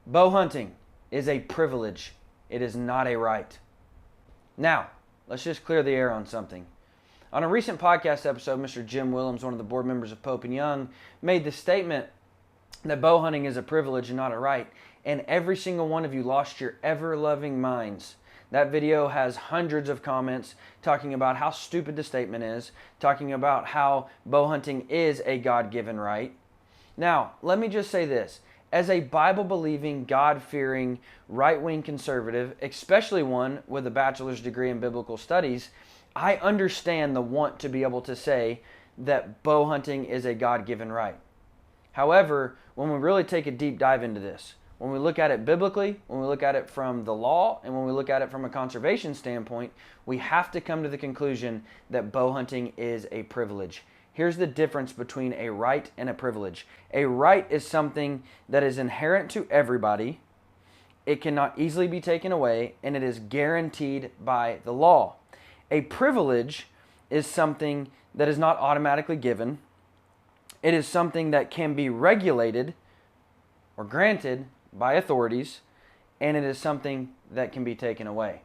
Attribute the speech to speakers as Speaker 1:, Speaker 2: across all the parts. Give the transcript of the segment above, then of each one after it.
Speaker 1: Bow hunting is a privilege. It is not a right. Now, let's just clear the air on something. On a recent podcast episode, Mr. Jim Willems, one of the board members of Pope and Young, made the statement that bow hunting is a privilege and not a right, and every single one of you lost your ever-loving minds. That video has hundreds of comments talking about how stupid the statement is, talking about how bow hunting is a God-given right. Now, let me just say this. As a Bible-believing, God-fearing, right-wing conservative, especially one with a bachelor's degree in biblical studies, I understand the want to be able to say that bow hunting is a God-given right. However, when we really take a deep dive into this, when we look at it biblically, when we look at it from the law, and when we look at it from a conservation standpoint, we have to come to the conclusion that bow hunting is a privilege. Here's the difference between a right and a privilege. A right is something that is inherent to everybody. It cannot easily be taken away, and it is guaranteed by the law. A privilege is something that is not automatically given. It is something that can be regulated or granted by authorities, and it is something that can be taken away.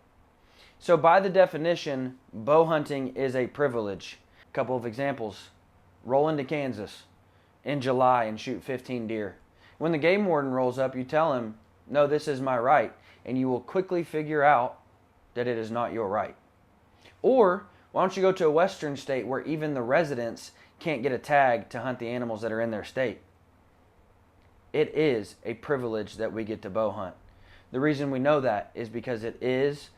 Speaker 1: So by the definition, bow hunting is a privilege. A couple of examples. Roll into Kansas in July and shoot 15 deer. When the game warden rolls up, you tell him, no, this is my right, and you will quickly figure out that it is not your right. Or why don't you go to a western state where even the residents can't get a tag to hunt the animals that are in their state? It is a privilege that we get to bow hunt. The reason we know that is because it is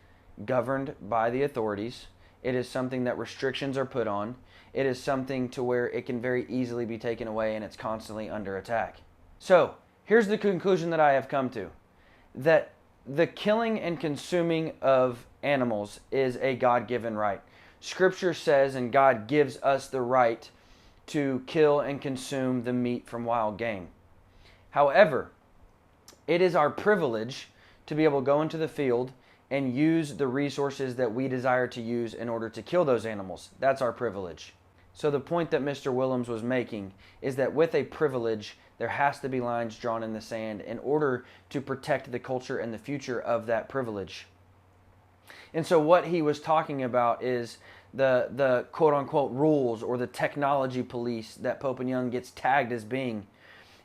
Speaker 1: governed by the authorities. It is something that restrictions are put on. It is something to where it can very easily be taken away, and it's constantly under attack. So here's the conclusion that I have come to, that the killing and consuming of animals is a God-given right. Scripture says, and God gives us the right to kill and consume the meat from wild game. However, it is our privilege to be able to go into the field and use the resources that we desire to use in order to kill those animals. That's our privilege. So the point that Mr. Willems was making is that with a privilege, there has to be lines drawn in the sand in order to protect the culture and the future of that privilege. And so what he was talking about is the quote-unquote rules, or the technology police that Pope and Young gets tagged as being,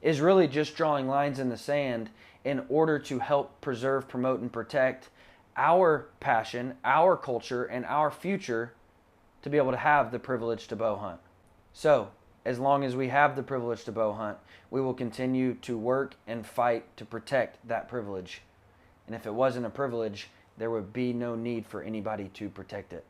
Speaker 1: is really just drawing lines in the sand in order to help preserve, promote, and protect our passion, our culture, and our future to be able to have the privilege to bow hunt. So, as long as we have the privilege to bow hunt, we will continue to work and fight to protect that privilege. And if it wasn't a privilege, there would be no need for anybody to protect it.